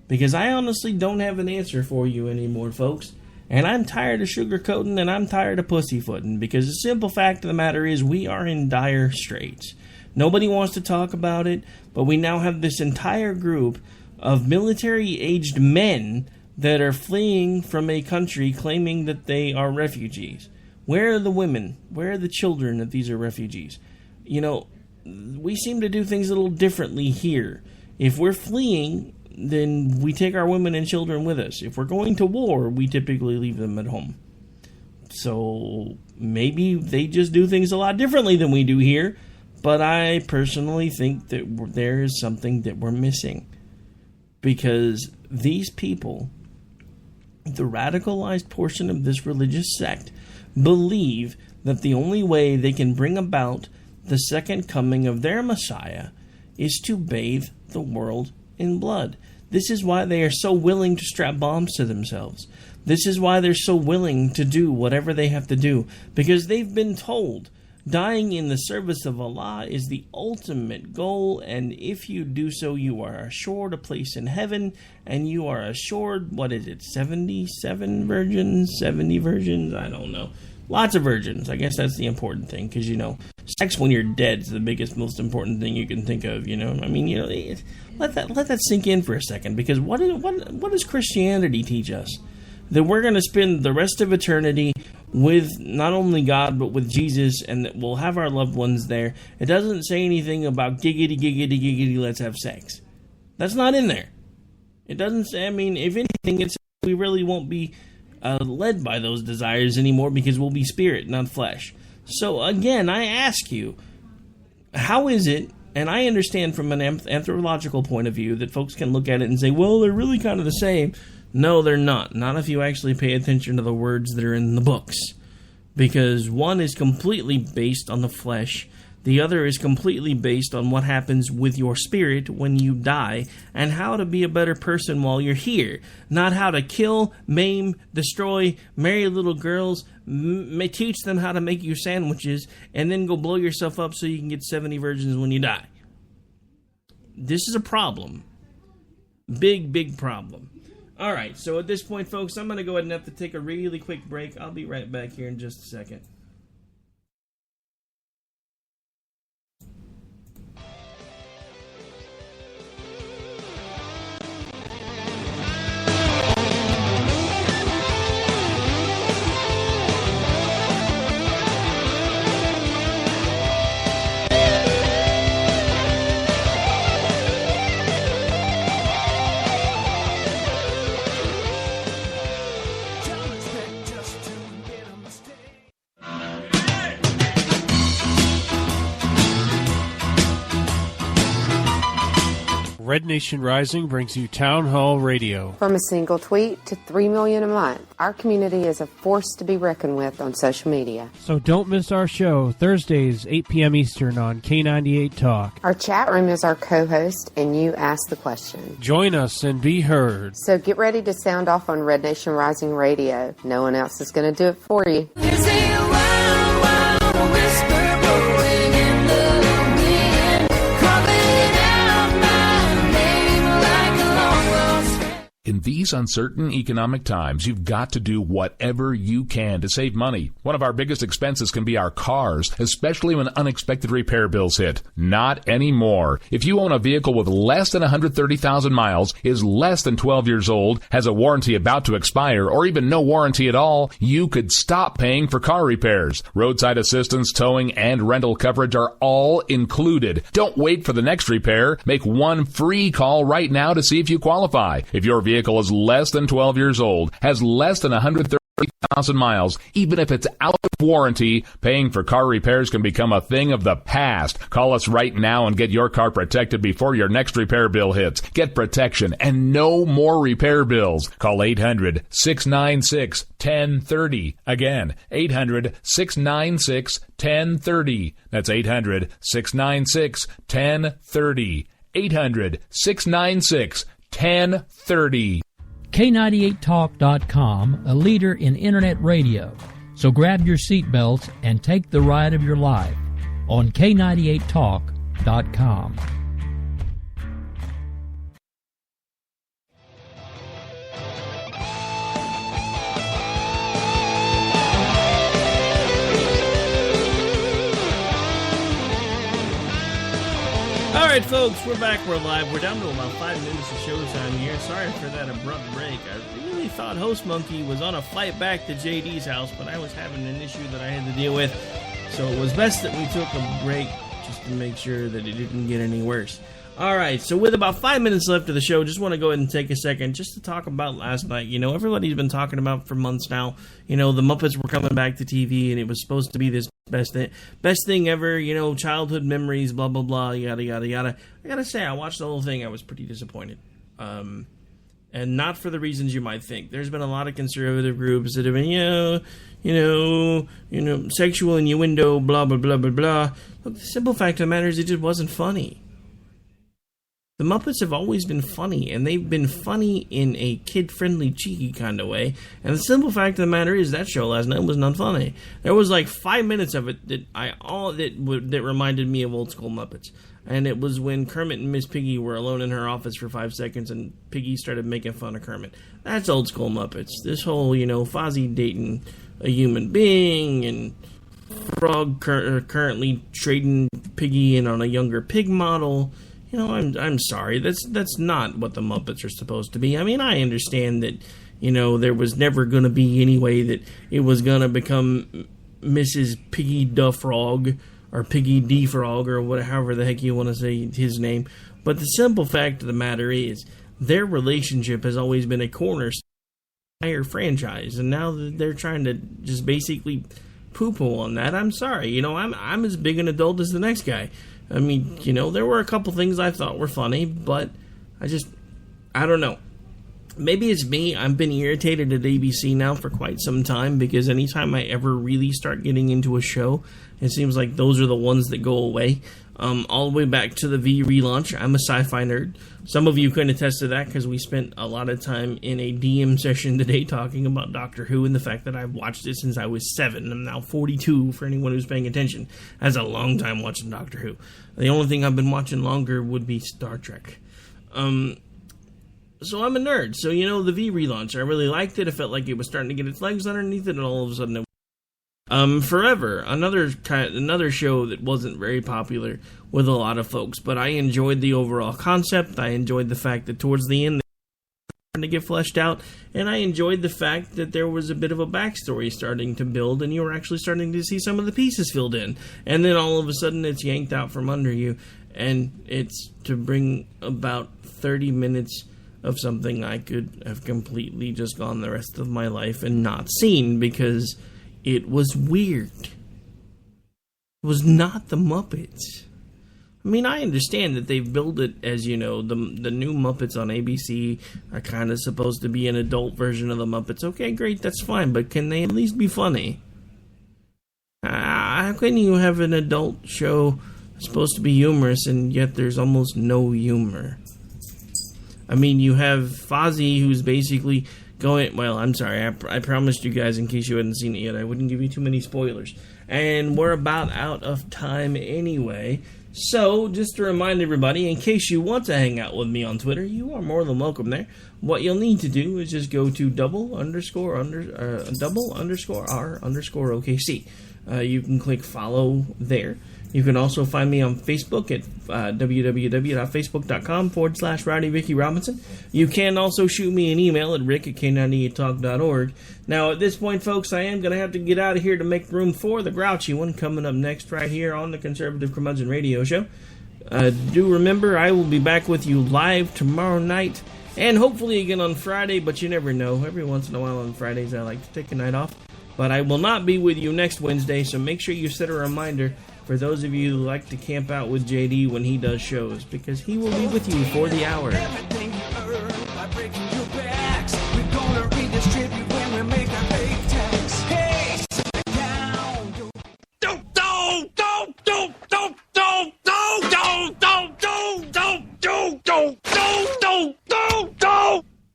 Because I honestly don't have an answer for you anymore, folks. And I'm tired of sugarcoating and I'm tired of pussyfooting. Because the simple fact of the matter is we are in dire straits. Nobody wants to talk about it, but we now have this entire group of military-aged men that are fleeing from a country claiming that they are refugees. Where are the women? Where are the children if these are refugees? You know, we seem to do things a little differently here. If we're fleeing, then we take our women and children with us. If we're going to war, we typically leave them at home. So maybe they just do things a lot differently than we do here, but I personally think that there is something that we're missing. Because these people, the radicalized portion of this religious sect, believe that the only way they can bring about the second coming of their Messiah is to bathe the world in blood. This is why they are so willing to strap bombs to themselves. This is why they're so willing to do whatever they have to do. Because they've been told dying in the service of Allah is the ultimate goal, and if you do so, you are assured a place in heaven, and you are assured, 77 virgins, 70 virgins, I don't know. Lots of virgins. I guess that's the important thing, because, sex when you're dead is the biggest, most important thing you can think of, I mean, let that sink in for a second, because what does Christianity teach us? That we're going to spend the rest of eternity with not only God, but with Jesus, and that we'll have our loved ones there. It doesn't say anything about giggity, let's have sex. That's not in there. It doesn't say, if anything, it's we really won't be led by those desires anymore because we'll be spirit, not flesh. So again, I ask you, how is it, and I understand from an anthropological point of view that folks can look at it and say, well, they're really kind of the same. No, they're not. Not if you actually pay attention to the words that are in the books. Because one is completely based on the flesh. The other is completely based on what happens with your spirit when you die, and how to be a better person while you're here. Not how to kill, maim, destroy, marry little girls, teach them how to make you sandwiches, and then go blow yourself up so you can get 70 virgins when you die. This is a problem. Big, big problem. Alright, so at this point, folks, I'm going to go ahead and have to take a really quick break. I'll be right back here in just a second. Red Nation Rising brings you Town Hall Radio. From a single tweet to 3 million a month, our community is a force to be reckoned with on social media. So don't miss our show, Thursdays, 8 p.m. Eastern on K98 Talk. Our chat room is our co-host, and you ask the question. Join us and be heard. So get ready to sound off on Red Nation Rising Radio. No one else is going to do it for you. In these uncertain economic times, you've got to do whatever you can to save money. One of our biggest expenses can be our cars, especially when unexpected repair bills hit. Not anymore. If you own a vehicle with less than 130,000 miles, is less than 12 years old, has a warranty about to expire, or even no warranty at all, you could stop paying for car repairs. Roadside assistance, towing, and rental coverage are all included. Don't wait for the next repair. Make one free call right now to see if you qualify. If your vehicle is less than 12 years old, has less than 130,000 miles, even if it's out of warranty, paying for car repairs can become a thing of the past. Call us right now and get your car protected before your next repair bill hits. Get protection and no more repair bills. Call 800-696-1030. Again, 800-696-1030. That's 800-696-1030. 800-696-1030. 1030. K98Talk.com, a leader in internet radio. So grab your seatbelts and take the ride of your life on K98Talk.com. Alright folks, we're back, we're live. We're down to about 5 minutes of showtime here. Sorry for that abrupt break. I really thought Host Monkey was on a flight back to JD's house, but I was having an issue that I had to deal with. So it was best that we took a break just to make sure that it didn't get any worse. Alright, so with about 5 minutes left of the show, just want to go ahead and take a second just to talk about last night. You know, everybody's been talking about for months now, you know, the Muppets were coming back to TV and it was supposed to be this best thing ever, you know, childhood memories, blah, blah, blah, yada, yada, yada. I gotta say, I watched the whole thing, I was pretty disappointed. And not for the reasons you might think. There's been a lot of conservative groups that have been, you know, sexual innuendo, blah, blah, blah, blah, blah. Look, the simple fact of the matter is it just wasn't funny. The Muppets have always been funny, and they've been funny in a kid-friendly, cheeky kind of way. And the simple fact of the matter is that show last night was not funny. There was like 5 minutes of it that reminded me of old school Muppets. And it was when Kermit and Miss Piggy were alone in her office for 5 seconds, and Piggy started making fun of Kermit. That's old school Muppets. This whole, you know, Fozzie dating a human being, and Frog currently trading Piggy in on a younger pig model. You know, I'm sorry. That's not what the Muppets are supposed to be. I mean, I understand that, you know, there was never going to be any way that it was going to become Mrs. Piggy Da Frog or Piggy D Frog or whatever, however the heck you want to say his name. But the simple fact of the matter is their relationship has always been a cornerstone of the entire franchise, and now they're trying to just basically poo-poo on that. I'm sorry. You know, I'm as big an adult as the next guy. I mean, you know, there were a couple things I thought were funny, but I don't know. Maybe it's me. I've been irritated at ABC now for quite some time, because anytime I ever really start getting into a show, it seems like those are the ones that go away. All the way back to the V relaunch. I'm a sci-fi nerd. Some of you can attest to that, because we spent a lot of time in a DM session today talking about Doctor Who and the fact that I've watched it since I was 7. I'm now 42, for anyone who's paying attention. That's a long time watching Doctor Who. The only thing I've been watching longer would be Star Trek. So I'm a nerd. So, you know, the V relaunch, I really liked it. I felt like it was starting to get its legs underneath it, and all of a sudden it Forever, another show that wasn't very popular with a lot of folks, but I enjoyed the overall concept. I enjoyed the fact that towards the end they were starting to get fleshed out, and I enjoyed the fact that there was a bit of a backstory starting to build, and you were actually starting to see some of the pieces filled in, and then all of a sudden it's yanked out from under you, and it's to bring about 30 minutes of something I could have completely just gone the rest of my life and not seen, because it was weird. It was not the Muppets. I mean, I understand that they've billed it as, the new Muppets on ABC are kind of supposed to be an adult version of the Muppets. Okay, great, that's fine, but can they at least be funny? How can you have an adult show supposed to be humorous and yet there's almost no humor? I mean, you have Fozzie, who's basically going... Well, I'm sorry, I promised you guys, in case you hadn't seen it yet, I wouldn't give you too many spoilers. And we're about out of time anyway. So, just to remind everybody, in case you want to hang out with me on Twitter, you are more than welcome there. What you'll need to do is just go to double_R_OKC. You can click follow there. You can also find me on Facebook at www.facebook.com/Rowdy Ricky Robinson. You can also shoot me an email at rick@k98talk.org. Now, at this point, folks, I am going to have to get out of here to make room for the Grouchy one coming up next right here on the Conservative Curmudgeon Radio Show. Do remember, I will be back with you live tomorrow night and hopefully again on Friday, but you never know. Every once in a while on Fridays, I like to take a night off. But I will not be with you next Wednesday, so make sure you set a reminder for those of you who like to camp out with JD when he does shows, because he will be with you for the hour. Everything you earn by breaking your backs, we're gonna redistribute when we make our big tax. Hey, sit down.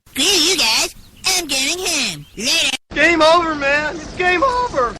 Screw you guys. I'm going home. Later. Game over, man. It's game over.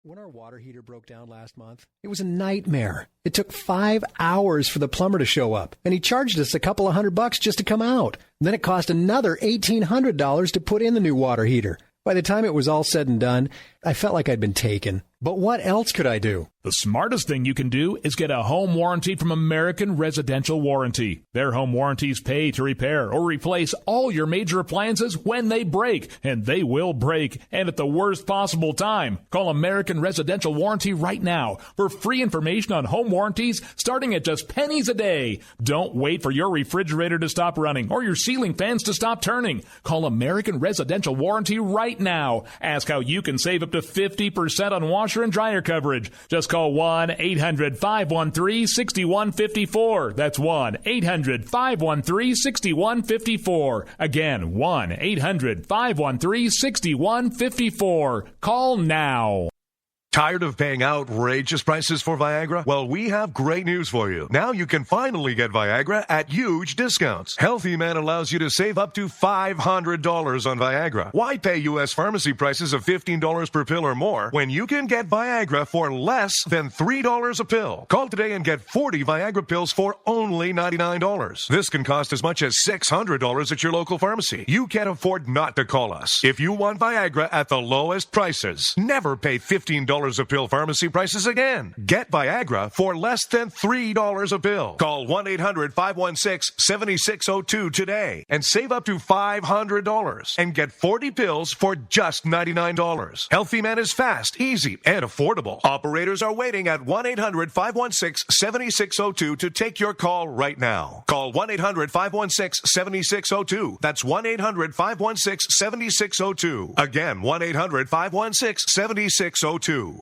When our water heater broke down last month, it was a nightmare. It took 5 hours for the plumber to show up, and he charged us a couple of $100 just to come out. And then it cost another $1,800 to put in the new water heater. By the time it was all said and done, I felt like I'd been taken. But what else could I do? The smartest thing you can do is get a home warranty from American Residential Warranty. Their home warranties pay to repair or replace all your major appliances when they break, and they will break, and at the worst possible time. Call American Residential Warranty right now for free information on home warranties starting at just pennies a day. Don't wait for your refrigerator to stop running or your ceiling fans to stop turning. Call American Residential Warranty right now. Ask how you can save up to 50% on washer and dryer coverage. Just call 1-800-513-6154. That's 1-800-513-6154. Again, 1-800-513-6154. Call now. Tired of paying outrageous prices for Viagra? Well, we have great news for you. Now you can finally get Viagra at huge discounts. Healthy Man allows you to save up to $500 on Viagra. Why pay U.S. pharmacy prices of $15 per pill or more when you can get Viagra for less than $3 a pill? Call today and get 40 Viagra pills for only $99. This can cost as much as $600 at your local pharmacy. You can't afford not to call us. If you want Viagra at the lowest prices, never pay $15 a pill pharmacy prices again. Get Viagra for less than $3 a pill. Call 1-800-516-7602 today and save up to $500 and get 40 pills for just $99. Healthy Man is fast, easy, and affordable. Operators are waiting at 1-800-516-7602 to take your call right now. Call 1-800-516-7602. That's 1-800-516-7602. Again, 1-800-516-7602.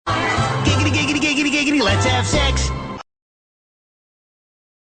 Giggity, giggity, giggity, giggity, let's have sex.